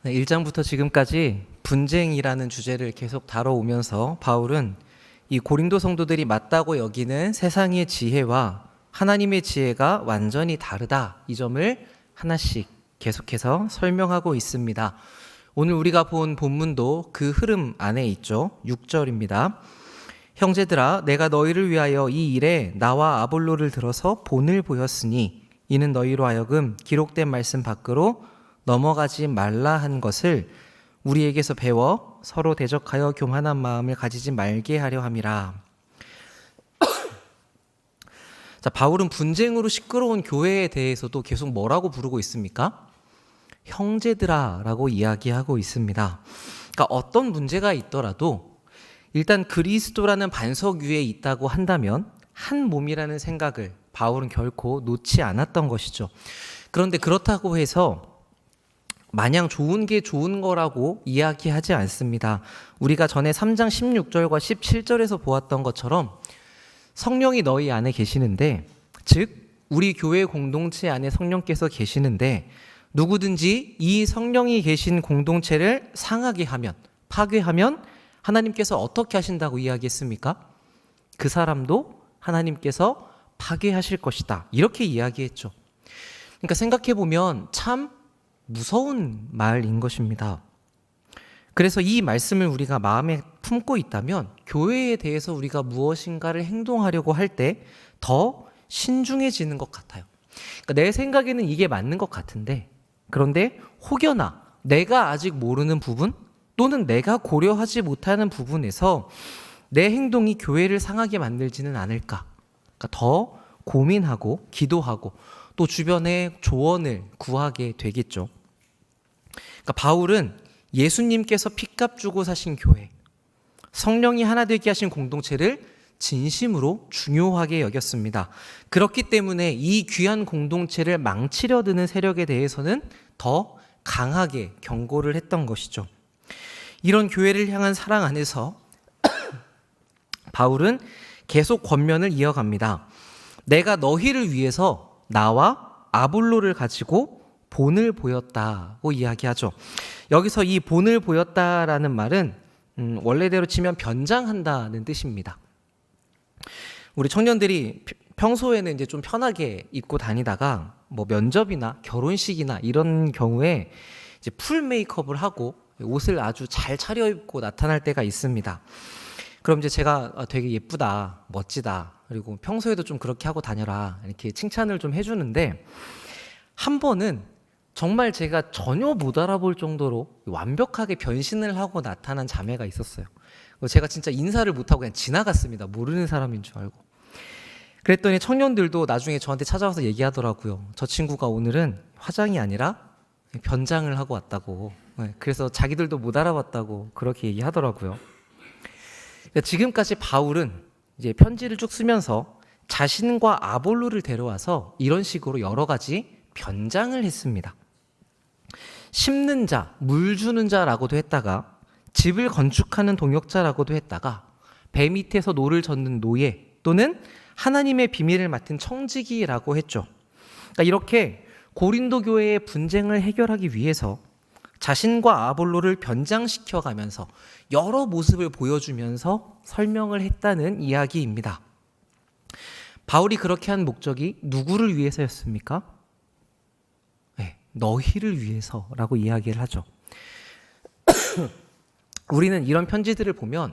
네, 1장부터 지금까지 분쟁이라는 주제를 계속 다뤄오면서 바울은 이 고린도 성도들이 맞다고 여기는 세상의 지혜와 하나님의 지혜가 완전히 다르다, 이 점을 하나씩 계속해서 설명하고 있습니다. 오늘 우리가 본 본문도 그 흐름 안에 있죠. 6절입니다. 형제들아, 내가 너희를 위하여 이 일에 나와 아볼로를 들어서 본을 보였으니 이는 너희로 하여금 기록된 말씀 밖으로 넘어가지 말라 한 것을 우리에게서 배워 서로 대적하여 교만한 마음을 가지지 말게 하려 함이라. 자, 바울은 분쟁으로 시끄러운 교회에 대해서도 계속 뭐라고 부르고 있습니까? 형제들아 라고 이야기하고 있습니다. 그러니까 어떤 문제가 있더라도 일단 그리스도라는 반석 위에 있다고 한다면 한 몸이라는 생각을 바울은 결코 놓지 않았던 것이죠. 그런데 그렇다고 해서 마냥 좋은 게 좋은 거라고 이야기하지 않습니다. 우리가 전에 3장 16절과 17절에서 보았던 것처럼 성령이 너희 안에 계시는데, 즉 우리 교회 공동체 안에 성령께서 계시는데 누구든지 이 성령이 계신 공동체를 상하게 하면, 파괴하면 하나님께서 어떻게 하신다고 이야기했습니까? 그 사람도 하나님께서 파괴하실 것이다, 이렇게 이야기했죠. 그러니까 생각해보면 참 무서운 말인 것입니다. 그래서 이 말씀을 우리가 마음에 품고 있다면 교회에 대해서 우리가 무엇인가를 행동하려고 할 때 더 신중해지는 것 같아요. 그러니까 내 생각에는 이게 맞는 것 같은데, 그런데 혹여나 내가 아직 모르는 부분 또는 내가 고려하지 못하는 부분에서 내 행동이 교회를 상하게 만들지는 않을까, 그러니까 더 고민하고 기도하고 또 주변에 조언을 구하게 되겠죠. 그러니까 바울은 예수님께서 핏값 주고 사신 교회, 성령이 하나 되게 하신 공동체를 진심으로 중요하게 여겼습니다. 그렇기 때문에 이 귀한 공동체를 망치려 드는 세력에 대해서는 더 강하게 경고를 했던 것이죠. 이런 교회를 향한 사랑 안에서 바울은 계속 권면을 이어갑니다. 내가 너희를 위해서 나와 아볼로를 가지고 본을 보였다고 이야기하죠. 여기서 이 본을 보였다라는 말은 원래대로 치면 변장한다는 뜻입니다. 우리 청년들이 평소에는 이제 좀 편하게 입고 다니다가 뭐 면접이나 결혼식이나 이런 경우에 이제 풀 메이크업을 하고 옷을 아주 잘 차려입고 나타날 때가 있습니다. 그럼 이제 제가 되게 예쁘다, 멋지다, 그리고 평소에도 좀 그렇게 하고 다녀라, 이렇게 칭찬을 좀 해주는데, 한 번은 정말 제가 전혀 못 알아볼 정도로 완벽하게 변신을 하고 나타난 자매가 있었어요. 제가 진짜 인사를 못하고 그냥 지나갔습니다. 모르는 사람인 줄 알고. 그랬더니 청년들도 나중에 저한테 찾아와서 얘기하더라고요. 저 친구가 오늘은 화장이 아니라 변장을 하고 왔다고. 그래서 자기들도 못 알아봤다고 그렇게 얘기하더라고요. 지금까지 바울은 이제 편지를 쭉 쓰면서 자신과 아볼로를 데려와서 이런 식으로 여러 가지 변장을 했습니다. 심는 자, 물 주는 자라고도 했다가, 집을 건축하는 동역자라고도 했다가, 배 밑에서 노를 젓는 노예 또는 하나님의 비밀을 맡은 청지기라고 했죠. 그러니까 이렇게 고린도 교회의 분쟁을 해결하기 위해서 자신과 아볼로를 변장시켜 가면서 여러 모습을 보여주면서 설명을 했다는 이야기입니다. 바울이 그렇게 한 목적이 누구를 위해서였습니까? 너희를 위해서라고 이야기를 하죠. 우리는 이런 편지들을 보면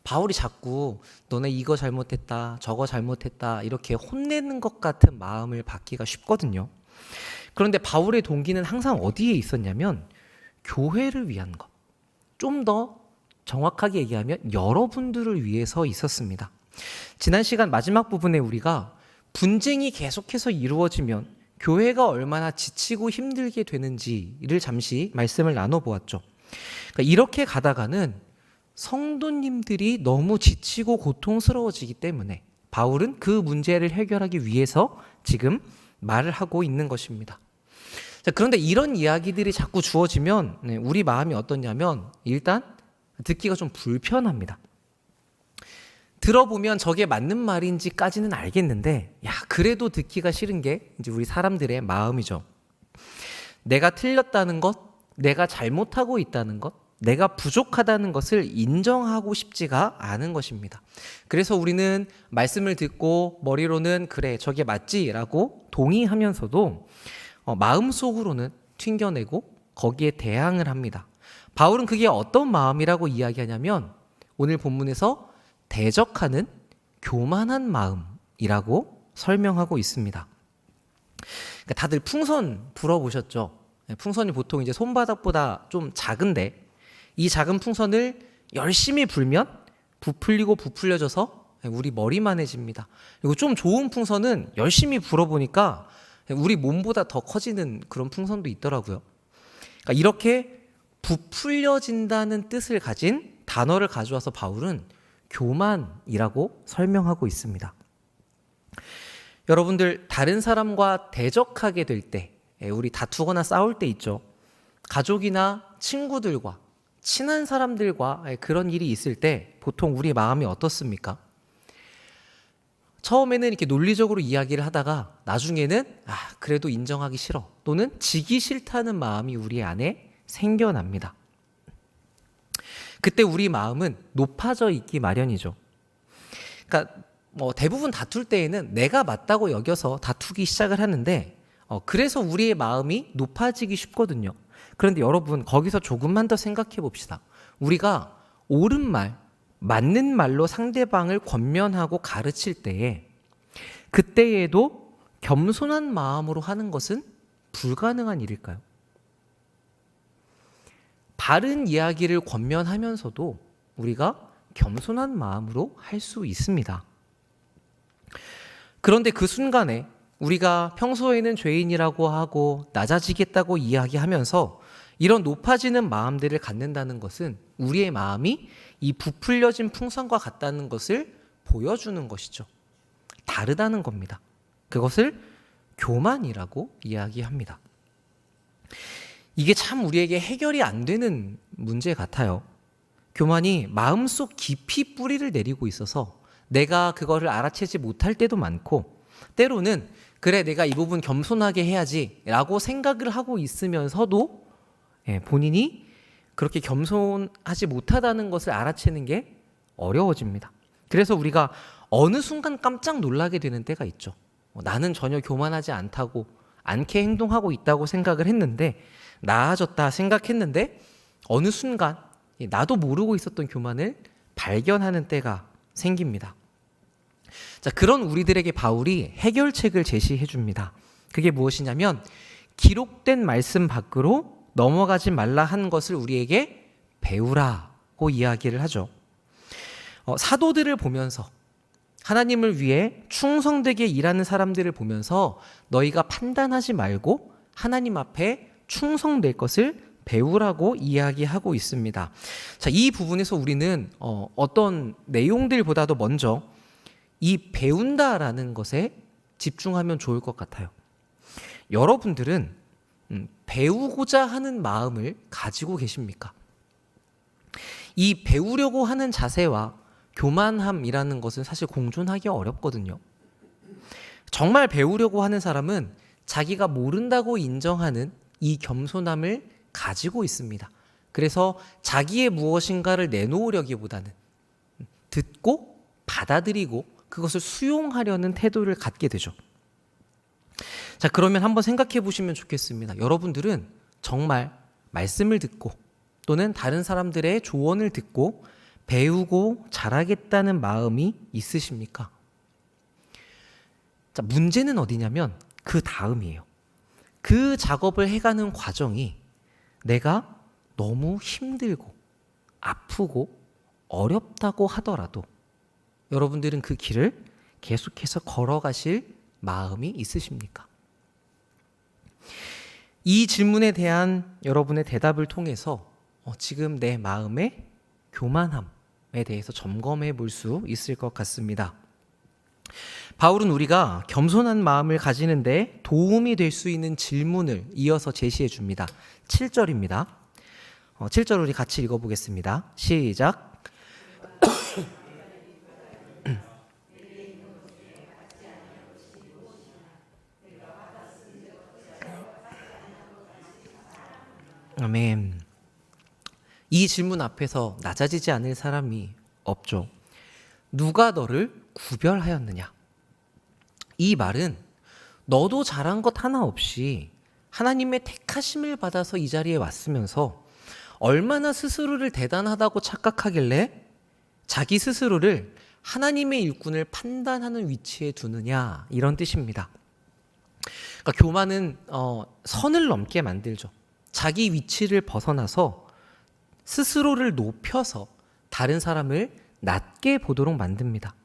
바울이 자꾸 너네 이거 잘못했다, 저거 잘못했다, 이렇게 혼내는 것 같은 마음을 받기가 쉽거든요. 그런데 바울의 동기는 항상 어디에 있었냐면 교회를 위한 것, 좀 더 정확하게 얘기하면 여러분들을 위해서 있었습니다. 지난 시간 마지막 부분에 우리가 분쟁이 계속해서 이루어지면 교회가 얼마나 지치고 힘들게 되는지를 잠시 말씀을 나눠보았죠. 그러니까 이렇게 가다가는 성도님들이 너무 지치고 고통스러워지기 때문에 바울은 그 문제를 해결하기 위해서 지금 말을 하고 있는 것입니다. 자, 그런데 이런 이야기들이 자꾸 주어지면 우리 마음이 어떠냐면 일단 듣기가 좀 불편합니다. 들어보면 저게 맞는 말인지까지는 알겠는데, 그래도 듣기가 싫은 게 이제 우리 사람들의 마음이죠. 내가 틀렸다는 것, 내가 잘못하고 있다는 것, 내가 부족하다는 것을 인정하고 싶지가 않은 것입니다. 그래서 우리는 말씀을 듣고 머리로는 그래, 저게 맞지라고 동의하면서도 마음속으로는 튕겨내고 거기에 대항을 합니다. 바울은 그게 어떤 마음이라고 이야기하냐면 오늘 본문에서 대적하는 교만한 마음이라고 설명하고 있습니다. 그러니까 다들 풍선 불어보셨죠? 풍선이 보통 이제 손바닥보다 좀 작은데 이 작은 풍선을 열심히 불면 부풀리고 부풀려져서 우리 머리만해집니다. 그리고 좀 좋은 풍선은 열심히 불어보니까 우리 몸보다 더 커지는 그런 풍선도 있더라고요. 그러니까 이렇게 부풀려진다는 뜻을 가진 단어를 가져와서 바울은 교만이라고 설명하고 있습니다. 여러분들 다른 사람과 대적하게 될 때, 우리 다투거나 싸울 때 있죠. 가족이나 친구들과 친한 사람들과 그런 일이 있을 때 보통 우리 마음이 어떻습니까? 처음에는 이렇게 논리적으로 이야기를 하다가 나중에는 그래도 인정하기 싫어 또는 지기 싫다는 마음이 우리 안에 생겨납니다. 그때 우리 마음은 높아져 있기 마련이죠. 그러니까 대부분 다툴 때에는 내가 맞다고 여겨서 다투기 시작을 하는데 그래서 우리의 마음이 높아지기 쉽거든요. 그런데 여러분 거기서 조금만 더 생각해 봅시다. 우리가 옳은 말, 맞는 말로 상대방을 권면하고 가르칠 때에 그때에도 겸손한 마음으로 하는 것은 불가능한 일일까요? 바른 이야기를 권면하면서도 우리가 겸손한 마음으로 할 수 있습니다. 그런데 그 순간에 우리가 평소에는 죄인이라고 하고 낮아지겠다고 이야기하면서 이런 높아지는 마음들을 갖는다는 것은 우리의 마음이 이 부풀려진 풍선과 같다는 것을 보여주는 것이죠. 다르다는 겁니다. 그것을 교만이라고 이야기합니다. 이게 참 우리에게 해결이 안 되는 문제 같아요. 교만이 마음속 깊이 뿌리를 내리고 있어서 내가 그거를 알아채지 못할 때도 많고 때로는 그래 내가 이 부분 겸손하게 해야지 라고 생각을 하고 있으면서도 본인이 그렇게 겸손하지 못하다는 것을 알아채는 게 어려워집니다. 그래서 우리가 어느 순간 깜짝 놀라게 되는 때가 있죠. 나는 전혀 교만하지 않게 행동하고 있다고 생각을 했는데 나아졌다 생각했는데 어느 순간 나도 모르고 있었던 교만을 발견하는 때가 생깁니다. 자, 그런 우리들에게 바울이 해결책을 제시해 줍니다. 그게 무엇이냐면 기록된 말씀 밖으로 넘어가지 말라 한 것을 우리에게 배우라고 이야기를 하죠. 사도들을 보면서 하나님을 위해 충성되게 일하는 사람들을 보면서 너희가 판단하지 말고 하나님 앞에 충성될 것을 배우라고 이야기하고 있습니다. 자, 이 부분에서 우리는 어떤 내용들보다도 먼저 이 배운다라는 것에 집중하면 좋을 것 같아요. 여러분들은 배우고자 하는 마음을 가지고 계십니까? 이 배우려고 하는 자세와 교만함이라는 것은 사실 공존하기 어렵거든요. 정말 배우려고 하는 사람은 자기가 모른다고 인정하는 이 겸손함을 가지고 있습니다. 그래서 자기의 무엇인가를 내놓으려기보다는 듣고 받아들이고 그것을 수용하려는 태도를 갖게 되죠. 자, 그러면 한번 생각해 보시면 좋겠습니다. 여러분들은 정말 말씀을 듣고 또는 다른 사람들의 조언을 듣고 배우고 자라겠다는 마음이 있으십니까? 자, 문제는 어디냐면 그 다음이에요. 그 작업을 해가는 과정이 내가 너무 힘들고 아프고 어렵다고 하더라도 여러분들은 그 길을 계속해서 걸어가실 마음이 있으십니까? 이 질문에 대한 여러분의 대답을 통해서 지금 내 마음의 교만함에 대해서 점검해 볼 수 있을 것 같습니다. 바울은 우리가 겸손한 마음을 가지는데 도움이 될 수 있는 질문을 이어서 제시해 줍니다. 7절입니다. 7절 우리 같이 읽어보겠습니다. 시작. 아멘. 이 질문 앞에서 낮아지지 않을 사람이 없죠. 누가 너를 구별하였느냐? 이 말은 너도 잘한 것 하나 없이 하나님의 택하심을 받아서 이 자리에 왔으면서 얼마나 스스로를 대단하다고 착각하길래 자기 스스로를 하나님의 일꾼을 판단하는 위치에 두느냐, 이런 뜻입니다. 그러니까 교만은 선을 넘게 만들죠. 자기 위치를 벗어나서 스스로를 높여서 다른 사람을 낮게 보도록 만듭니다.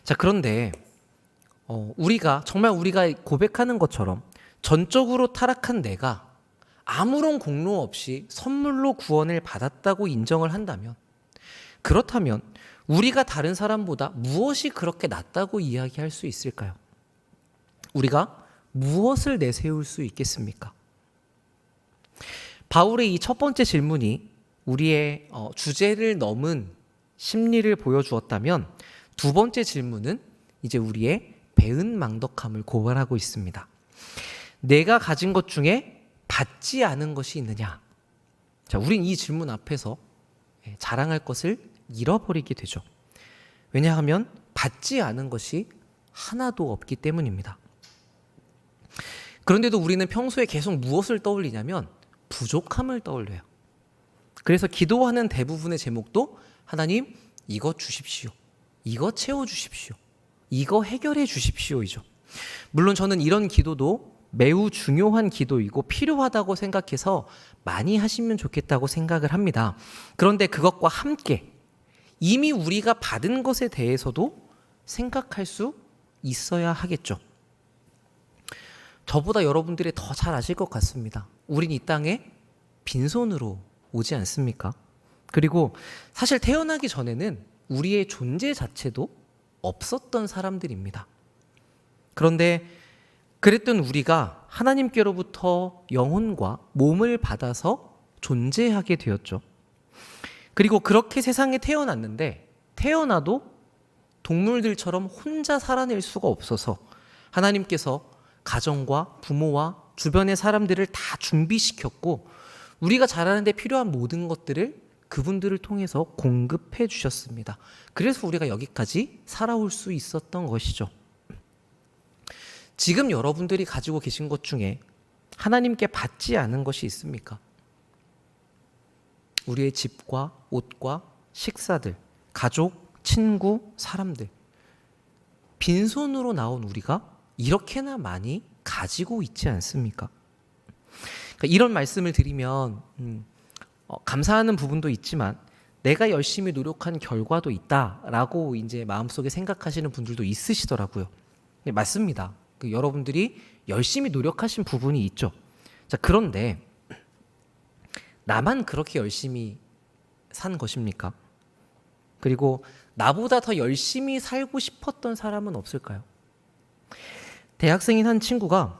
자, 그런데 우리가 고백하는 것처럼 전적으로 타락한 내가 아무런 공로 없이 선물로 구원을 받았다고 인정을 한다면, 그렇다면 우리가 다른 사람보다 무엇이 그렇게 낫다고 이야기할 수 있을까요? 우리가 무엇을 내세울 수 있겠습니까? 바울의 이 첫 번째 질문이 우리의 주제를 넘은 심리를 보여주었다면, 두 번째 질문은 이제 우리의 배은망덕함을 고발하고 있습니다. 내가 가진 것 중에 받지 않은 것이 있느냐? 자, 우린 이 질문 앞에서 자랑할 것을 잃어버리게 되죠. 왜냐하면 받지 않은 것이 하나도 없기 때문입니다. 그런데도 우리는 평소에 계속 무엇을 떠올리냐면 부족함을 떠올려요. 그래서 기도하는 대부분의 제목도 하나님, 이거 주십시오. 이거 채워주십시오. 이거 해결해 주십시오이죠. 물론 저는 이런 기도도 매우 중요한 기도이고 필요하다고 생각해서 많이 하시면 좋겠다고 생각을 합니다. 그런데 그것과 함께 이미 우리가 받은 것에 대해서도 생각할 수 있어야 하겠죠. 저보다 여러분들이 더 잘 아실 것 같습니다. 우린 이 땅에 빈손으로 오지 않습니까? 그리고 사실 태어나기 전에는 우리의 존재 자체도 없었던 사람들입니다. 그런데 그랬던 우리가 하나님께로부터 영혼과 몸을 받아서 존재하게 되었죠. 그리고 그렇게 세상에 태어났는데 태어나도 동물들처럼 혼자 살아낼 수가 없어서 하나님께서 가정과 부모와 주변의 사람들을 다 준비시켰고 우리가 자라는 데 필요한 모든 것들을 그분들을 통해서 공급해 주셨습니다. 그래서 우리가 여기까지 살아올 수 있었던 것이죠. 지금 여러분들이 가지고 계신 것 중에 하나님께 받지 않은 것이 있습니까? 우리의 집과 옷과 식사들, 가족, 친구, 사람들. 빈손으로 나온 우리가 이렇게나 많이 가지고 있지 않습니까? 그러니까 이런 말씀을 드리면 감사하는 부분도 있지만 내가 열심히 노력한 결과도 있다라고 이제 마음속에 생각하시는 분들도 있으시더라고요. 네, 맞습니다. 여러분들이 열심히 노력하신 부분이 있죠. 자, 그런데 나만 그렇게 열심히 산 것입니까? 그리고 나보다 더 열심히 살고 싶었던 사람은 없을까요? 대학생인 한 친구가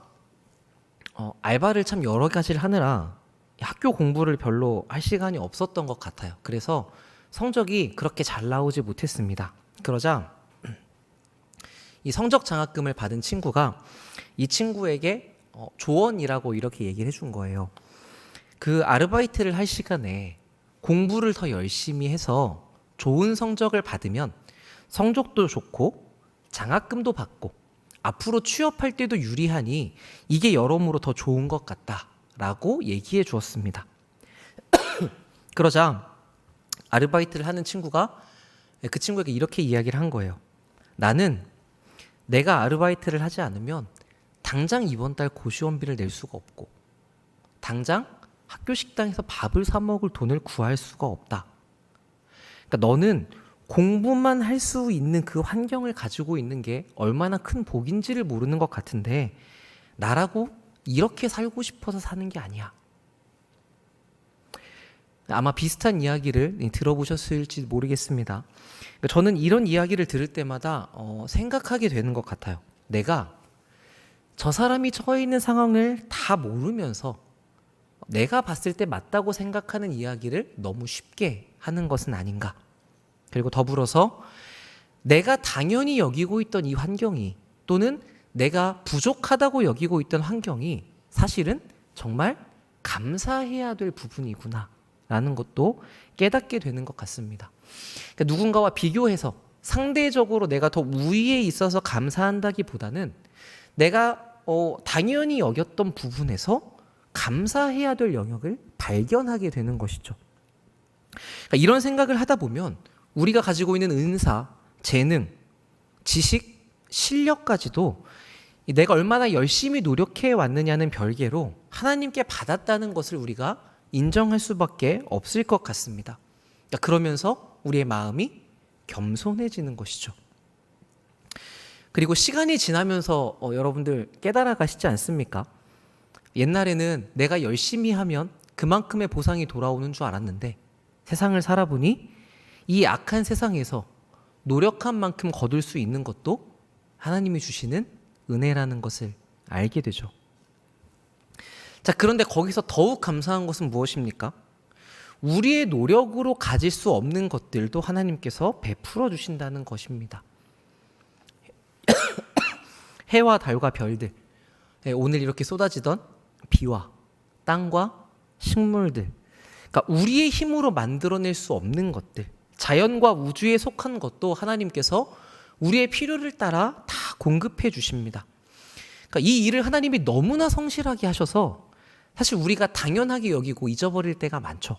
알바를 참 여러 가지를 하느라 학교 공부를 별로 할 시간이 없었던 것 같아요. 그래서 성적이 그렇게 잘 나오지 못했습니다. 그러자 이 성적 장학금을 받은 친구가 이 친구에게 조언이라고 이렇게 얘기를 해준 거예요. 그 아르바이트를 할 시간에 공부를 더 열심히 해서 좋은 성적을 받으면 성적도 좋고 장학금도 받고 앞으로 취업할 때도 유리하니 이게 여러모로 더 좋은 것 같다라고 얘기해 주었습니다. 그러자 아르바이트를 하는 친구가 그 친구에게 이렇게 이야기를 한 거예요. 나는 내가 아르바이트를 하지 않으면 당장 이번 달 고시원비를 낼 수가 없고 당장 학교 식당에서 밥을 사 먹을 돈을 구할 수가 없다. 그러니까 너는 공부만 할 수 있는 그 환경을 가지고 있는 게 얼마나 큰 복인지를 모르는 것 같은데 나라고 이렇게 살고 싶어서 사는 게 아니야. 아마 비슷한 이야기를 들어보셨을지 모르겠습니다. 저는 이런 이야기를 들을 때마다 생각하게 되는 것 같아요. 내가 저 사람이 처해 있는 상황을 다 모르면서 내가 봤을 때 맞다고 생각하는 이야기를 너무 쉽게 하는 것은 아닌가. 그리고 더불어서 내가 당연히 여기고 있던 이 환경이 또는 내가 부족하다고 여기고 있던 환경이 사실은 정말 감사해야 될 부분이구나라는 것도 깨닫게 되는 것 같습니다. 그러니까 누군가와 비교해서 상대적으로 내가 더 우위에 있어서 감사한다기보다는 내가 당연히 여겼던 부분에서 감사해야 될 영역을 발견하게 되는 것이죠. 그러니까 이런 생각을 하다 보면 우리가 가지고 있는 은사, 재능, 지식, 실력까지도 내가 얼마나 열심히 노력해 왔느냐는 별개로 하나님께 받았다는 것을 우리가 인정할 수밖에 없을 것 같습니다. 그러니까 그러면서 우리의 마음이 겸손해지는 것이죠. 그리고 시간이 지나면서 여러분들 깨달아 가시지 않습니까? 옛날에는 내가 열심히 하면 그만큼의 보상이 돌아오는 줄 알았는데 세상을 살아보니 이 악한 세상에서 노력한 만큼 거둘 수 있는 것도 하나님이 주시는 은혜라는 것을 알게 되죠. 자, 그런데 거기서 더욱 감사한 것은 무엇입니까? 우리의 노력으로 가질 수 없는 것들도 하나님께서 베풀어 주신다는 것입니다. 해와 달과 별들, 오늘 이렇게 쏟아지던 비와 땅과 식물들, 그러니까 우리의 힘으로 만들어낼 수 없는 것들, 자연과 우주에 속한 것도 하나님께서 우리의 필요를 따라 다 공급해 주십니다. 그러니까 이 일을 하나님이 너무나 성실하게 하셔서 사실 우리가 당연하게 여기고 잊어버릴 때가 많죠.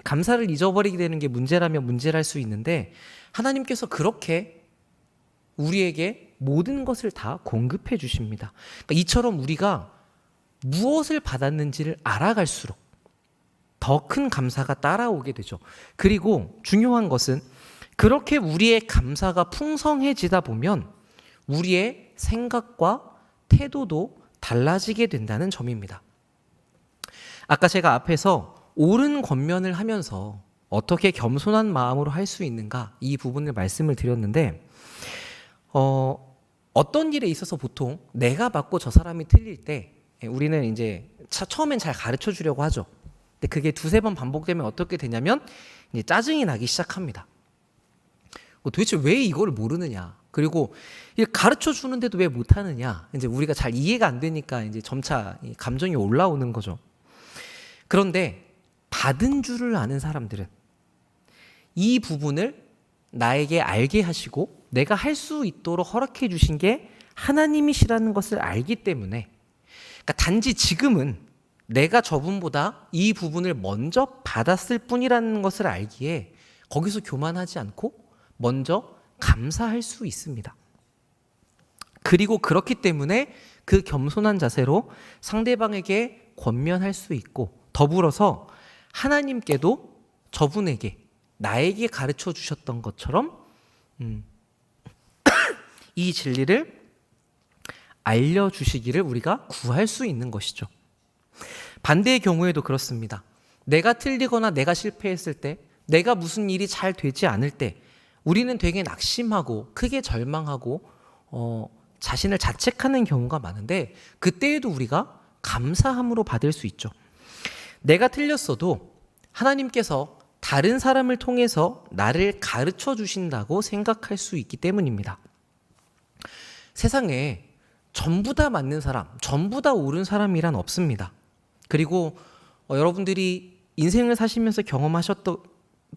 감사를 잊어버리게 되는 게 문제라면 문제랄 수 있는데 하나님께서 그렇게 우리에게 모든 것을 다 공급해 주십니다. 그러니까 이처럼 우리가 무엇을 받았는지를 알아갈수록 더 큰 감사가 따라오게 되죠. 그리고 중요한 것은 그렇게 우리의 감사가 풍성해지다 보면 우리의 생각과 태도도 달라지게 된다는 점입니다. 아까 제가 앞에서 옳은 권면을 하면서 어떻게 겸손한 마음으로 할 수 있는가 이 부분을 말씀을 드렸는데 어떤 일에 있어서 보통 내가 맞고 저 사람이 틀릴 때 우리는 이제 처음엔 잘 가르쳐 주려고 하죠. 근데 그게 두세 번 반복되면 어떻게 되냐면 이제 짜증이 나기 시작합니다. 도대체 왜 이걸 모르느냐? 그리고 가르쳐 주는데도 왜 못하느냐? 이제 우리가 잘 이해가 안 되니까 이제 점차 감정이 올라오는 거죠. 그런데 받은 줄을 아는 사람들은 이 부분을 나에게 알게 하시고 내가 할 수 있도록 허락해 주신 게 하나님이시라는 것을 알기 때문에 그러니까 단지 지금은 내가 저분보다 이 부분을 먼저 받았을 뿐이라는 것을 알기에 거기서 교만하지 않고 먼저 감사할 수 있습니다. 그리고 그렇기 때문에 그 겸손한 자세로 상대방에게 권면할 수 있고 더불어서 하나님께도 저분에게 나에게 가르쳐 주셨던 것처럼 이 진리를 알려주시기를 우리가 구할 수 있는 것이죠. 반대의 경우에도 그렇습니다. 내가 틀리거나 내가 실패했을 때, 내가 무슨 일이 잘 되지 않을 때 우리는 되게 낙심하고 크게 절망하고 자신을 자책하는 경우가 많은데 그때에도 우리가 감사함으로 받을 수 있죠. 내가 틀렸어도 하나님께서 다른 사람을 통해서 나를 가르쳐 주신다고 생각할 수 있기 때문입니다. 세상에 전부 다 맞는 사람, 전부 다 옳은 사람이란 없습니다. 그리고 여러분들이 인생을 사시면서 경험하셨던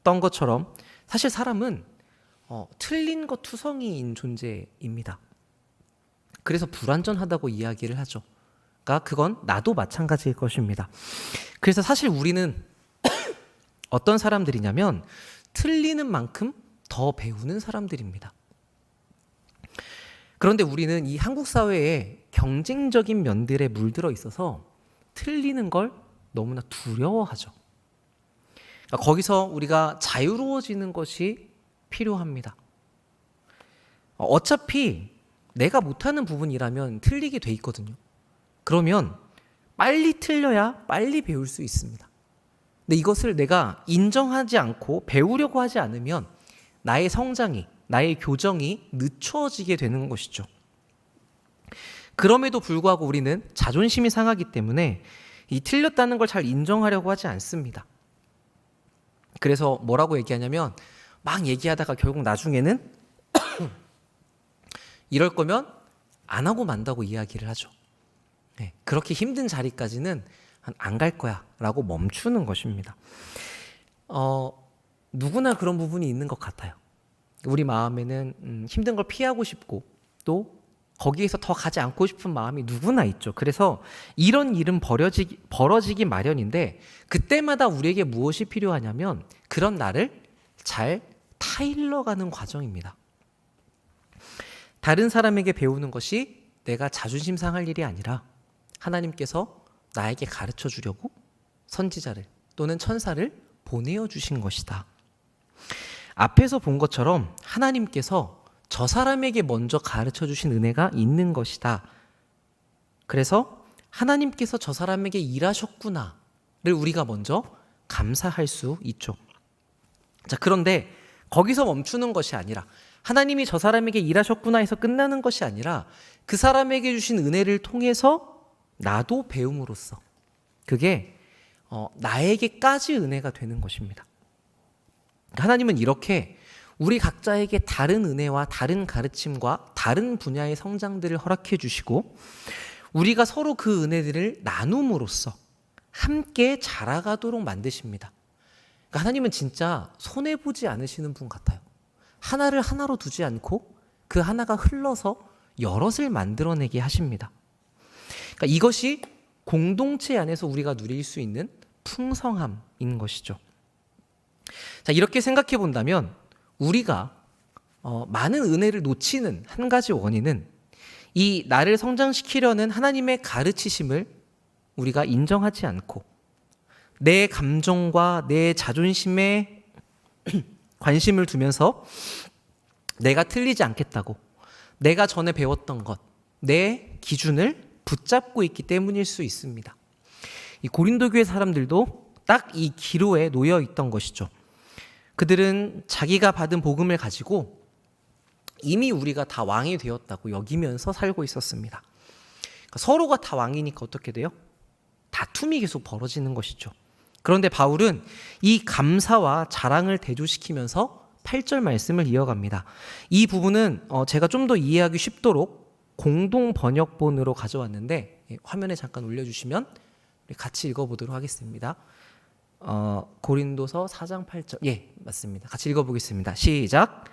것처럼 사실 사람은 틀린 것 투성이인 존재입니다. 그래서 불완전하다고 이야기를 하죠. 그러니까 그건 나도 마찬가지일 것입니다. 그래서 사실 우리는 어떤 사람들이냐면 틀리는 만큼 더 배우는 사람들입니다. 그런데 우리는 이 한국 사회에 경쟁적인 면들에 물들어 있어서 틀리는 걸 너무나 두려워하죠. 그러니까 거기서 우리가 자유로워지는 것이 필요합니다. 어차피 내가 못하는 부분이라면 틀리게 돼 있거든요. 그러면 빨리 틀려야 빨리 배울 수 있습니다. 근데 이것을 내가 인정하지 않고 배우려고 하지 않으면 나의 성장이, 나의 교정이 늦춰지게 되는 것이죠. 그럼에도 불구하고 우리는 자존심이 상하기 때문에 이 틀렸다는 걸 잘 인정하려고 하지 않습니다. 그래서 뭐라고 얘기하냐면 막 얘기하다가 결국 나중에는 이럴 거면 안 하고 만다고 이야기를 하죠. 네, 그렇게 힘든 자리까지는 안 갈 거야 라고 멈추는 것입니다. 누구나 그런 부분이 있는 것 같아요. 우리 마음에는 힘든 걸 피하고 싶고 또 거기에서 더 가지 않고 싶은 마음이 누구나 있죠. 그래서 이런 일은 벌어지기 마련인데 그때마다 우리에게 무엇이 필요하냐면 그런 나를 잘 타일러가는 과정입니다. 다른 사람에게 배우는 것이 내가 자존심 상할 일이 아니라 하나님께서 나에게 가르쳐 주려고 선지자를 또는 천사를 보내어 주신 것이다. 앞에서 본 것처럼 하나님께서 저 사람에게 먼저 가르쳐 주신 은혜가 있는 것이다. 그래서 하나님께서 저 사람에게 일하셨구나를 우리가 먼저 감사할 수 있죠. 자, 그런데 거기서 멈추는 것이 아니라 하나님이 저 사람에게 일하셨구나 해서 끝나는 것이 아니라 그 사람에게 주신 은혜를 통해서 나도 배움으로써 그게 나에게까지 은혜가 되는 것입니다. 하나님은 이렇게 우리 각자에게 다른 은혜와 다른 가르침과 다른 분야의 성장들을 허락해 주시고 우리가 서로 그 은혜들을 나눔으로써 함께 자라가도록 만드십니다. 그러니까 하나님은 진짜 손해보지 않으시는 분 같아요. 하나를 하나로 두지 않고 그 하나가 흘러서 여럿을 만들어내게 하십니다. 그러니까 이것이 공동체 안에서 우리가 누릴 수 있는 풍성함인 것이죠. 자, 이렇게 생각해 본다면 우리가 많은 은혜를 놓치는 한 가지 원인은 이 나를 성장시키려는 하나님의 가르치심을 우리가 인정하지 않고 내 감정과 내 자존심에 관심을 두면서 내가 틀리지 않겠다고 내가 전에 배웠던 것, 내 기준을 붙잡고 있기 때문일 수 있습니다. 이 고린도 교회 사람들도 딱 이 기로에 놓여 있던 것이죠. 그들은 자기가 받은 복음을 가지고 이미 우리가 다 왕이 되었다고 여기면서 살고 있었습니다. 그러니까 서로가 다 왕이니까 어떻게 돼요? 다툼이 계속 벌어지는 것이죠. 그런데 바울은 이 감사와 자랑을 대조시키면서 8절 말씀을 이어갑니다. 이 부분은 제가 좀 더 이해하기 쉽도록 공동 번역본으로 가져왔는데 화면에 잠깐 올려주시면 우리 같이 읽어보도록 하겠습니다. 고린도서 4장 8절. 예, 맞습니다. 같이 읽어보겠습니다. 시작.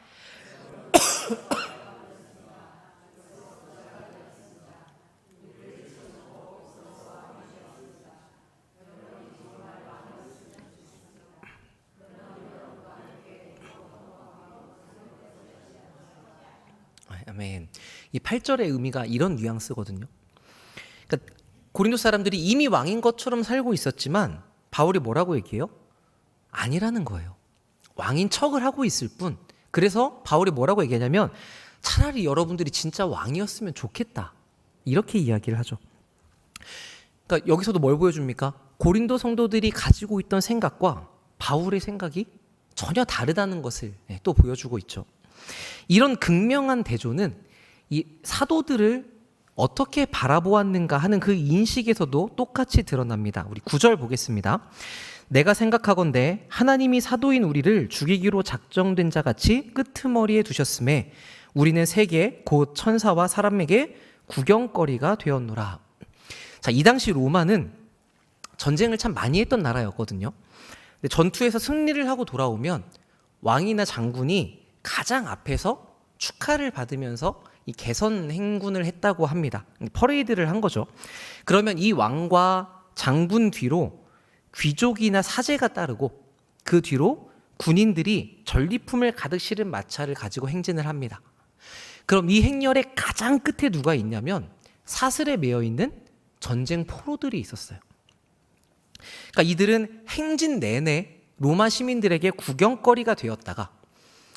아멘. 이 8절의 의미가 이런 뉘앙스거든요. 그러니까 고린도 사람들이 이미 왕인 것처럼 살고 있었지만 바울이 뭐라고 얘기해요? 아니라는 거예요. 왕인 척을 하고 있을 뿐. 그래서 바울이 뭐라고 얘기하냐면 차라리 여러분들이 진짜 왕이었으면 좋겠다. 이렇게 이야기를 하죠. 그러니까 여기서도 뭘 보여줍니까? 고린도 성도들이 가지고 있던 생각과 바울의 생각이 전혀 다르다는 것을 또 보여주고 있죠. 이런 극명한 대조는 이 사도들을 어떻게 바라보았는가 하는 그 인식에서도 똑같이 드러납니다. 우리 9절 보겠습니다. 내가 생각하건대 하나님이 사도인 우리를 죽이기로 작정된 자같이 끄트머리에 두셨음에 우리는 세계 곧 천사와 사람에게 구경거리가 되었노라. 자, 이 당시 로마는 전쟁을 참 많이 했던 나라였거든요. 근데 전투에서 승리를 하고 돌아오면 왕이나 장군이 가장 앞에서 축하를 받으면서 이 개선 행군을 했다고 합니다. 퍼레이드를 한 거죠. 그러면 이 왕과 장군 뒤로 귀족이나 사제가 따르고 그 뒤로 군인들이 전리품을 가득 실은 마차를 가지고 행진을 합니다. 그럼 이 행렬의 가장 끝에 누가 있냐면 사슬에 매여 있는 전쟁 포로들이 있었어요. 그러니까 이들은 행진 내내 로마 시민들에게 구경거리가 되었다가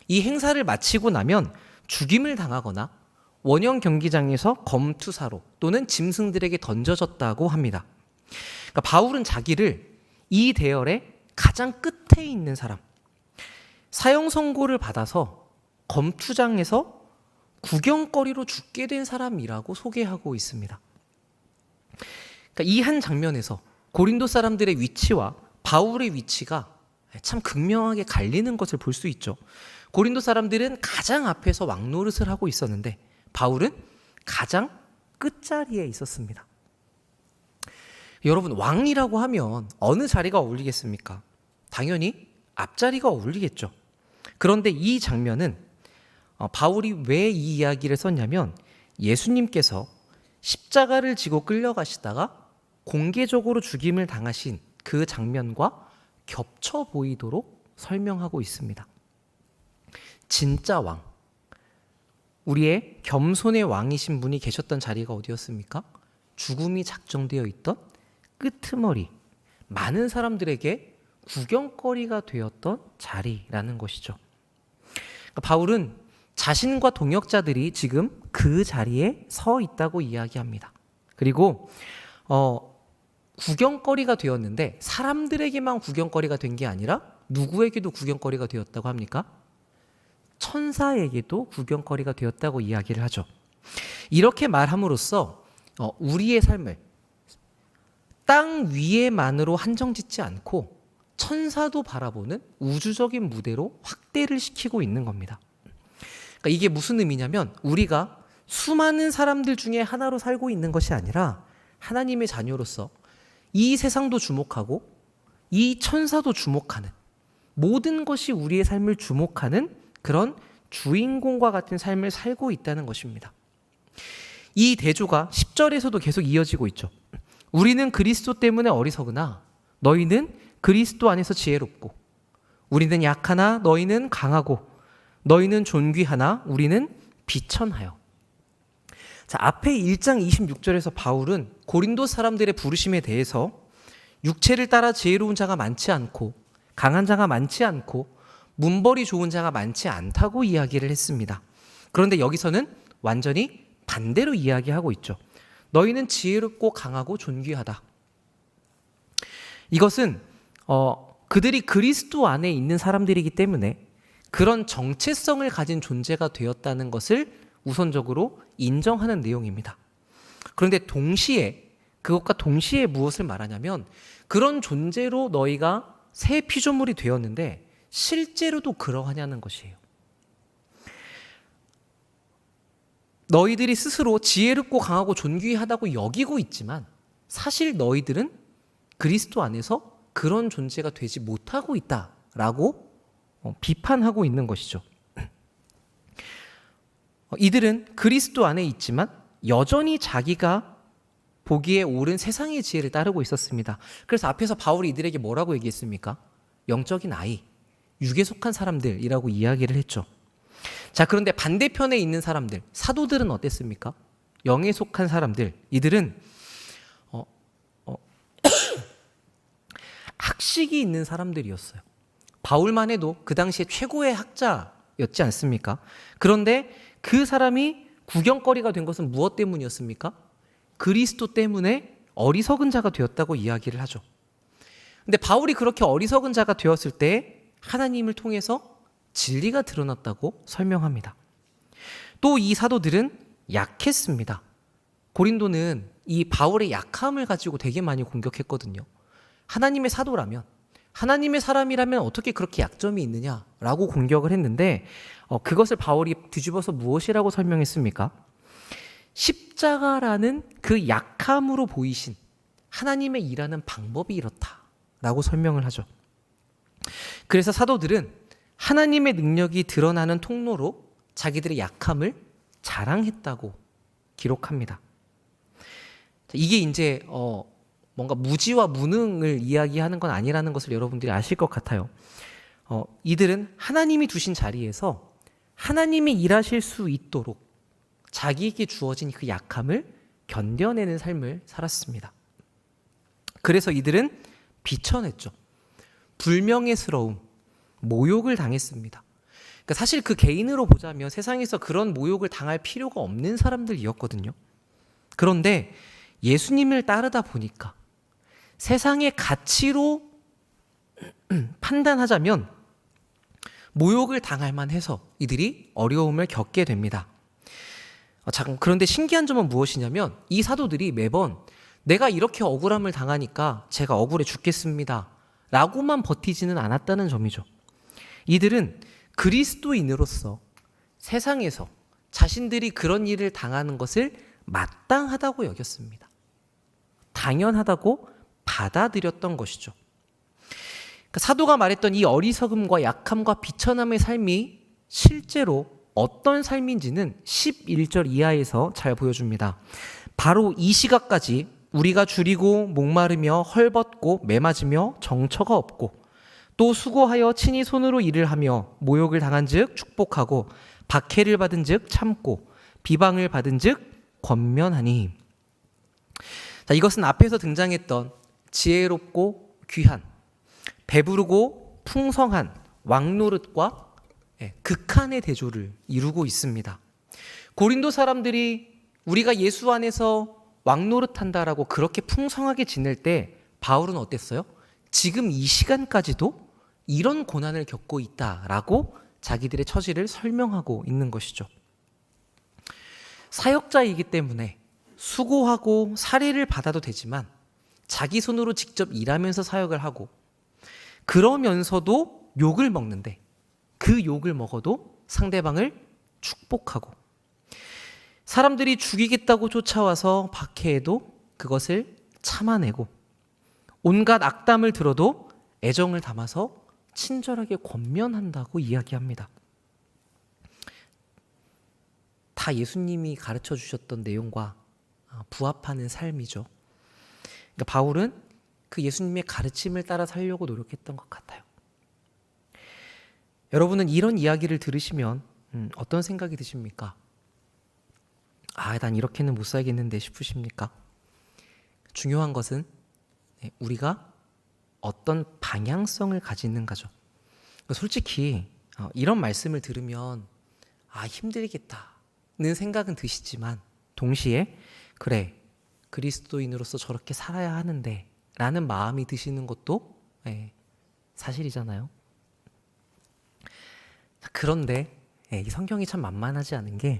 이 행사를 마치고 나면 죽임을 당하거나 원형 경기장에서 검투사로 또는 짐승들에게 던져졌다고 합니다. 그러니까 바울은 자기를 이 대열의 가장 끝에 있는 사람, 사형 선고를 받아서 검투장에서 구경거리로 죽게 된 사람이라고 소개하고 있습니다. 그러니까 이 한 장면에서 고린도 사람들의 위치와 바울의 위치가 참 극명하게 갈리는 것을 볼 수 있죠. 고린도 사람들은 가장 앞에서 왕노릇을 하고 있었는데 바울은 가장 끝자리에 있었습니다. 여러분, 왕이라고 하면 어느 자리가 어울리겠습니까? 당연히 앞자리가 어울리겠죠. 그런데 이 장면은 바울이 왜 이 이야기를 썼냐면 예수님께서 십자가를 지고 끌려가시다가 공개적으로 죽임을 당하신 그 장면과 겹쳐 보이도록 설명하고 있습니다. 진짜 왕, 우리의 겸손의 왕이신 분이 계셨던 자리가 어디였습니까? 죽음이 작정되어 있던 끄트머리, 많은 사람들에게 구경거리가 되었던 자리라는 것이죠. 그러니까 바울은 자신과 동역자들이 지금 그 자리에 서 있다고 이야기합니다. 그리고 구경거리가 되었는데 사람들에게만 구경거리가 된 게 아니라 누구에게도 구경거리가 되었다고 합니까? 천사에게도 구경거리가 되었다고 이야기를 하죠. 이렇게 말함으로써 우리의 삶을 땅 위에만으로 한정짓지 않고 천사도 바라보는 우주적인 무대로 확대를 시키고 있는 겁니다. 그러니까 이게 무슨 의미냐면 우리가 수많은 사람들 중에 하나로 살고 있는 것이 아니라 하나님의 자녀로서 이 세상도 주목하고 이 천사도 주목하는, 모든 것이 우리의 삶을 주목하는 그런 주인공과 같은 삶을 살고 있다는 것입니다. 이 대조가 10절에서도 계속 이어지고 있죠. 우리는 그리스도 때문에 어리석으나 너희는 그리스도 안에서 지혜롭고, 우리는 약하나 너희는 강하고, 너희는 존귀하나 우리는 비천하여. 자, 앞에 1장 26절에서 바울은 고린도 사람들의 부르심에 대해서 육체를 따라 지혜로운 자가 많지 않고 강한 자가 많지 않고 문벌이 좋은 자가 많지 않다고 이야기를 했습니다. 그런데 여기서는 완전히 반대로 이야기하고 있죠. 너희는 지혜롭고 강하고 존귀하다. 이것은 그들이 그리스도 안에 있는 사람들이기 때문에 그런 정체성을 가진 존재가 되었다는 것을 우선적으로 인정하는 내용입니다. 그런데 그것과 동시에 무엇을 말하냐면 그런 존재로 너희가 새 피조물이 되었는데 실제로도 그러하냐는 것이에요. 너희들이 스스로 지혜롭고 강하고 존귀하다고 여기고 있지만 사실 너희들은 그리스도 안에서 그런 존재가 되지 못하고 있다라고 비판하고 있는 것이죠. 이들은 그리스도 안에 있지만 여전히 자기가 보기에 옳은 세상의 지혜를 따르고 있었습니다. 그래서 앞에서 바울이 이들에게 뭐라고 얘기했습니까? 영적인 아이, 육에 속한 사람들이라고 이야기를 했죠. 자, 그런데 반대편에 있는 사람들, 사도들은 어땠습니까? 영에 속한 사람들, 이들은 학식이 있는 사람들이었어요. 바울만 해도 그 당시에 최고의 학자였지 않습니까? 그런데 그 사람이 구경거리가 된 것은 무엇 때문이었습니까? 그리스도 때문에 어리석은 자가 되었다고 이야기를 하죠. 근데 바울이 그렇게 어리석은 자가 되었을 때 하나님을 통해서 진리가 드러났다고 설명합니다. 또 이 사도들은 약했습니다. 고린도는 이 바울의 약함을 가지고 되게 많이 공격했거든요. 하나님의 사도라면, 하나님의 사람이라면 어떻게 그렇게 약점이 있느냐라고 공격을 했는데 그것을 바울이 뒤집어서 무엇이라고 설명했습니까? 십자가라는 그 약함으로 보이신 하나님의 일하는 방법이 이렇다라고 설명을 하죠. 그래서 사도들은 하나님의 능력이 드러나는 통로로 자기들의 약함을 자랑했다고 기록합니다. 이게 이제 뭔가 무지와 무능을 이야기하는 건 아니라는 것을 여러분들이 아실 것 같아요. 이들은 하나님이 두신 자리에서 하나님이 일하실 수 있도록 자기에게 주어진 그 약함을 견뎌내는 삶을 살았습니다. 그래서 이들은 비천했죠. 불명예스러움, 모욕을 당했습니다. 그러니까 사실 그 개인으로 보자면 세상에서 그런 모욕을 당할 필요가 없는 사람들이었거든요. 그런데 예수님을 따르다 보니까 세상의 가치로 판단하자면 모욕을 당할 만해서 이들이 어려움을 겪게 됩니다. 그런데 신기한 점은 무엇이냐면 이 사도들이 매번 내가 이렇게 억울함을 당하니까 제가 억울해 죽겠습니다 라고만 버티지는 않았다는 점이죠. 이들은 그리스도인으로서 세상에서 자신들이 그런 일을 당하는 것을 마땅하다고 여겼습니다. 당연하다고 받아들였던 것이죠. 그러니까 사도가 말했던 이 어리석음과 약함과 비천함의 삶이 실제로 어떤 삶인지는 11절 이하에서 잘 보여줍니다. 바로 이 시각까지 우리가 줄이고 목마르며 헐벗고 매맞으며 정처가 없고 또 수고하여 친히 손으로 일을 하며 모욕을 당한 즉 축복하고 박해를 받은 즉 참고 비방을 받은 즉 권면하니. 자, 이것은 앞에서 등장했던 지혜롭고 귀한, 배부르고 풍성한 왕노릇과 극한의 대조를 이루고 있습니다. 고린도 사람들이 우리가 예수 안에서 왕노릇한다라고 그렇게 풍성하게 지낼 때 바울은 어땠어요? 지금 이 시간까지도 이런 고난을 겪고 있다라고 자기들의 처지를 설명하고 있는 것이죠. 사역자이기 때문에 수고하고 살해를 받아도 되지만 자기 손으로 직접 일하면서 사역을 하고 그러면서도 욕을 먹는데 그 욕을 먹어도 상대방을 축복하고 사람들이 죽이겠다고 쫓아와서 박해해도 그것을 참아내고 온갖 악담을 들어도 애정을 담아서 친절하게 권면한다고 이야기합니다. 다 예수님이 가르쳐 주셨던 내용과 부합하는 삶이죠. 그러니까 바울은 그 예수님의 가르침을 따라 살려고 노력했던 것 같아요. 여러분은 이런 이야기를 들으시면 어떤 생각이 드십니까? 난 이렇게는 못 살겠는데 싶으십니까? 중요한 것은 우리가 어떤 방향성을 가지는가죠. 솔직히 이런 말씀을 들으면 힘들겠다는 생각은 드시지만 동시에 그래 그리스도인으로서 저렇게 살아야 하는데 라는 마음이 드시는 것도 사실이잖아요. 그런데 이 성경이 참 만만하지 않은 게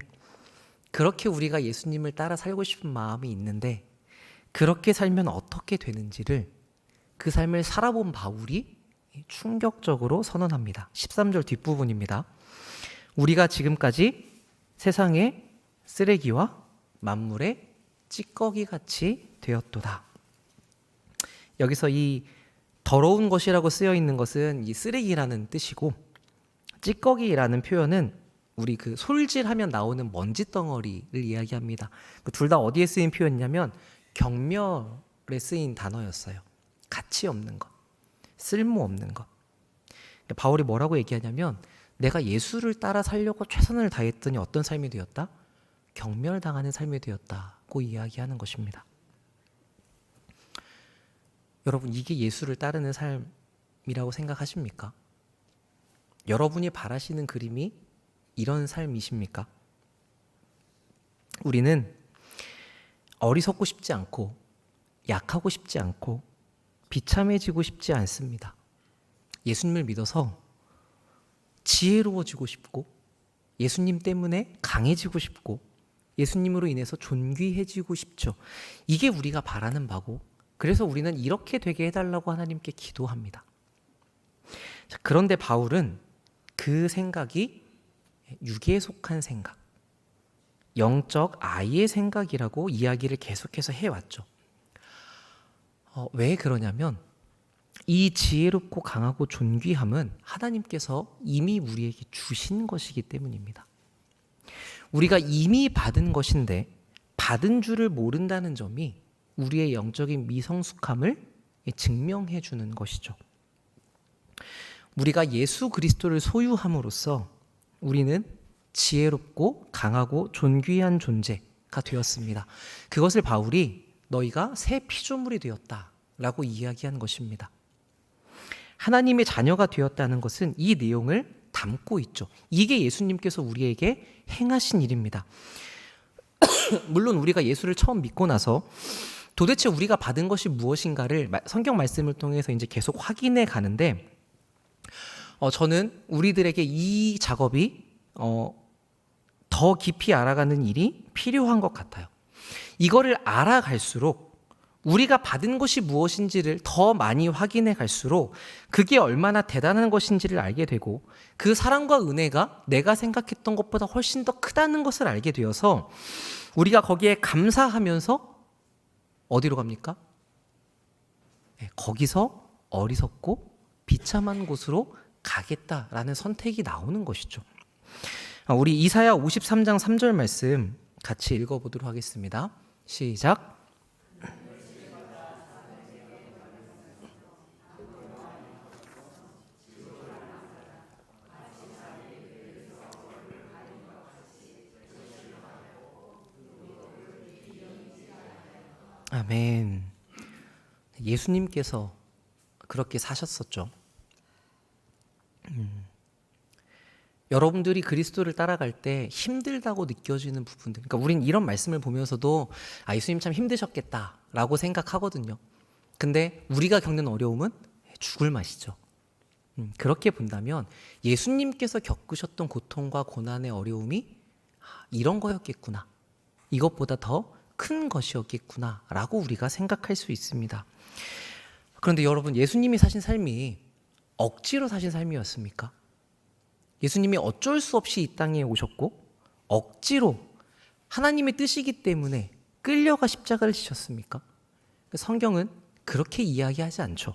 그렇게 우리가 예수님을 따라 살고 싶은 마음이 있는데 그렇게 살면 어떻게 되는지를 그 삶을 살아본 바울이 충격적으로 선언합니다. 13절 뒷부분입니다. 우리가 지금까지 세상의 쓰레기와 만물의 찌꺼기같이 되었도다. 여기서 이 더러운 것이라고 쓰여 있는 것은 이 쓰레기라는 뜻이고 찌꺼기라는 표현은 우리 그 솔질하면 나오는 먼지 덩어리를 이야기합니다. 둘 다 어디에 쓰인 표현이냐면 경멸에 쓰인 단어였어요. 가치 없는 것, 쓸모 없는 것. 바울이 뭐라고 얘기하냐면 내가 예수를 따라 살려고 최선을 다했더니 어떤 삶이 되었다? 경멸당하는 삶이 되었다고 이야기하는 것입니다. 여러분, 이게 예수를 따르는 삶이라고 생각하십니까? 여러분이 바라시는 그림이 이런 삶이십니까? 우리는 어리석고 싶지 않고 약하고 싶지 않고 비참해지고 싶지 않습니다. 예수님을 믿어서 지혜로워지고 싶고 예수님 때문에 강해지고 싶고 예수님으로 인해서 존귀해지고 싶죠. 이게 우리가 바라는 바고 그래서 우리는 이렇게 되게 해달라고 하나님께 기도합니다. 그런데 바울은 그 생각이 육에 속한 생각, 영적 아이의 생각이라고 이야기를 계속해서 해왔죠. 왜 그러냐면 이 지혜롭고 강하고 존귀함은 하나님께서 이미 우리에게 주신 것이기 때문입니다. 우리가 이미 받은 것인데 받은 줄을 모른다는 점이 우리의 영적인 미성숙함을 증명해 주는 것이죠. 우리가 예수 그리스도를 소유함으로써 우리는 지혜롭고 강하고 존귀한 존재가 되었습니다. 그것을 바울이 너희가 새 피조물이 되었다라고 이야기한 것입니다. 하나님의 자녀가 되었다는 것은 이 내용을 담고 있죠. 이게 예수님께서 우리에게 행하신 일입니다. 물론 우리가 예수를 처음 믿고 나서 도대체 우리가 받은 것이 무엇인가를 성경 말씀을 통해서 이제 계속 확인해 가는데 저는 우리들에게 이 작업이 더 깊이 알아가는 일이 필요한 것 같아요. 이거를 알아갈수록 우리가 받은 것이 무엇인지를 더 많이 확인해 갈수록 그게 얼마나 대단한 것인지를 알게 되고 그 사랑과 은혜가 내가 생각했던 것보다 훨씬 더 크다는 것을 알게 되어서 우리가 거기에 감사하면서 어디로 갑니까? 거기서 어리석고 비참한 곳으로 가겠다라는 선택이 나오는 것이죠. 우리 이사야 53장 3절 말씀 같이 읽어보도록 하겠습니다. 시작. 아멘. 예수님께서 그렇게 사셨었죠. 여러분들이 그리스도를 따라갈 때 힘들다고 느껴지는 부분들, 그러니까 우린 이런 말씀을 보면서도 예수님 참 힘드셨겠다라고 생각하거든요. 근데 우리가 겪는 어려움은 죽을 맛이죠. 그렇게 본다면 예수님께서 겪으셨던 고통과 고난의 어려움이 이런 거였겠구나, 이것보다 더 큰 것이었겠구나 라고 우리가 생각할 수 있습니다. 그런데 여러분, 예수님이 사신 삶이 억지로 사신 삶이었습니까? 예수님이 어쩔 수 없이 이 땅에 오셨고 억지로 하나님의 뜻이기 때문에 끌려가 십자가를 지셨습니까? 성경은 그렇게 이야기하지 않죠.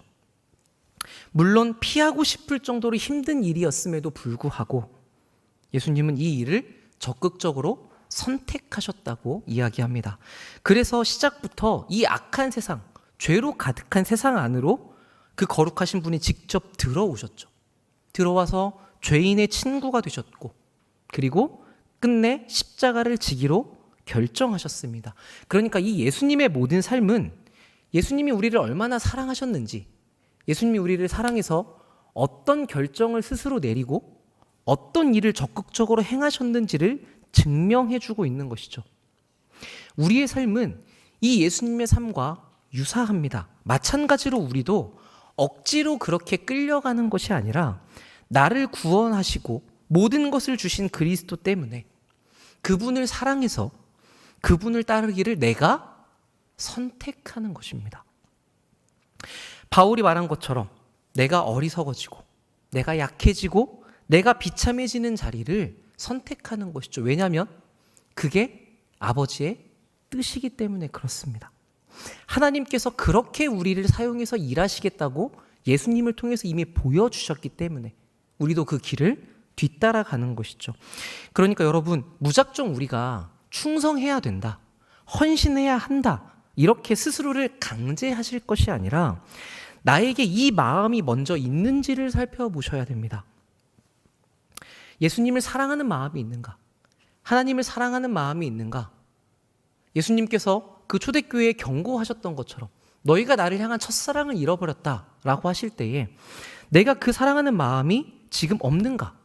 물론 피하고 싶을 정도로 힘든 일이었음에도 불구하고 예수님은 이 일을 적극적으로 선택하셨다고 이야기합니다. 그래서 시작부터 이 악한 세상, 죄로 가득한 세상 안으로 그 거룩하신 분이 직접 들어오셨죠. 들어와서 죄인의 친구가 되셨고, 그리고 끝내 십자가를 지기로 결정하셨습니다. 그러니까 이 예수님의 모든 삶은 예수님이 우리를 얼마나 사랑하셨는지, 예수님이 우리를 사랑해서 어떤 결정을 스스로 내리고 어떤 일을 적극적으로 행하셨는지를 증명해주고 있는 것이죠. 우리의 삶은 이 예수님의 삶과 유사합니다. 마찬가지로 우리도 억지로 그렇게 끌려가는 것이 아니라 나를 구원하시고 모든 것을 주신 그리스도 때문에 그분을 사랑해서 그분을 따르기를 내가 선택하는 것입니다. 바울이 말한 것처럼 내가 어리석어지고 내가 약해지고 내가 비참해지는 자리를 선택하는 것이죠. 왜냐하면 그게 아버지의 뜻이기 때문에 그렇습니다. 하나님께서 그렇게 우리를 사용해서 일하시겠다고 예수님을 통해서 이미 보여주셨기 때문에 우리도 그 길을 뒤따라가는 것이죠. 그러니까 여러분, 무작정 우리가 충성해야 된다, 헌신해야 한다, 이렇게 스스로를 강제하실 것이 아니라 나에게 이 마음이 먼저 있는지를 살펴보셔야 됩니다. 예수님을 사랑하는 마음이 있는가? 하나님을 사랑하는 마음이 있는가? 예수님께서 그 초대교회에 경고하셨던 것처럼 너희가 나를 향한 첫사랑을 잃어버렸다라고 하실 때에 내가 그 사랑하는 마음이 지금 없는가?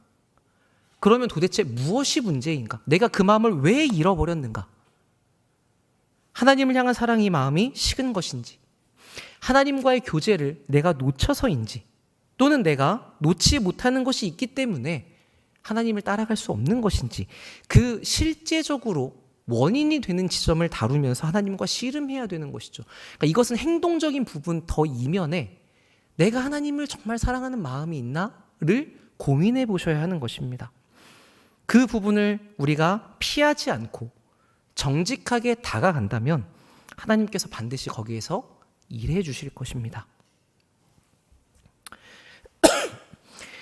그러면 도대체 무엇이 문제인가? 내가 그 마음을 왜 잃어버렸는가? 하나님을 향한 사랑의 마음이 식은 것인지, 하나님과의 교제를 내가 놓쳐서인지, 또는 내가 놓지 못하는 것이 있기 때문에 하나님을 따라갈 수 없는 것인지, 그 실제적으로 원인이 되는 지점을 다루면서 하나님과 씨름해야 되는 것이죠. 그러니까 이것은 행동적인 부분 더 이면에 내가 하나님을 정말 사랑하는 마음이 있나를 고민해 보셔야 하는 것입니다. 그 부분을 우리가 피하지 않고 정직하게 다가간다면 하나님께서 반드시 거기에서 일해 주실 것입니다.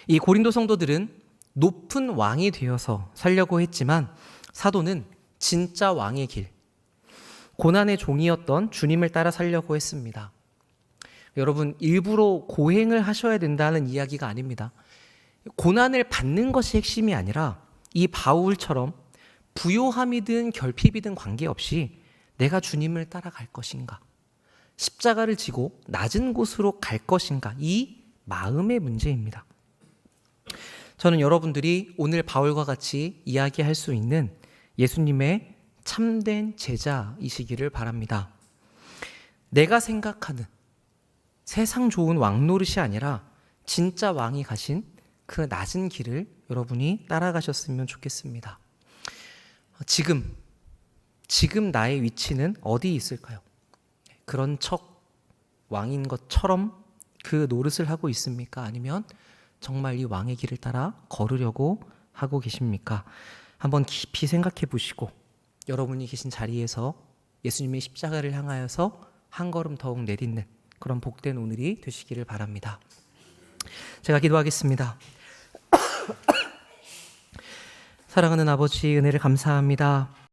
이 고린도 성도들은 높은 왕이 되어서 살려고 했지만 사도는 진짜 왕의 길, 고난의 종이었던 주님을 따라 살려고 했습니다. 여러분, 일부러 고행을 하셔야 된다는 이야기가 아닙니다. 고난을 받는 것이 핵심이 아니라 이 바울처럼 부요함이든 결핍이든 관계없이 내가 주님을 따라갈 것인가, 십자가를 지고 낮은 곳으로 갈 것인가, 이 마음의 문제입니다. 저는 여러분들이 오늘 바울과 같이 이야기할 수 있는 예수님의 참된 제자이시기를 바랍니다. 내가 생각하는 세상 좋은 왕 노릇이 아니라 진짜 왕이 가신 그 낮은 길을 여러분이 따라가셨으면 좋겠습니다. 지금 나의 위치는 어디 있을까요? 그런 척 왕인 것처럼 그 노릇을 하고 있습니까? 아니면 정말 이 왕의 길을 따라 걸으려고 하고 계십니까? 한번 깊이 생각해 보시고 여러분이 계신 자리에서 예수님의 십자가를 향하여서 한 걸음 더욱 내딛는 그런 복된 오늘이 되시기를 바랍니다. 제가 기도하겠습니다. 사랑하는 아버지, 은혜를 감사합니다.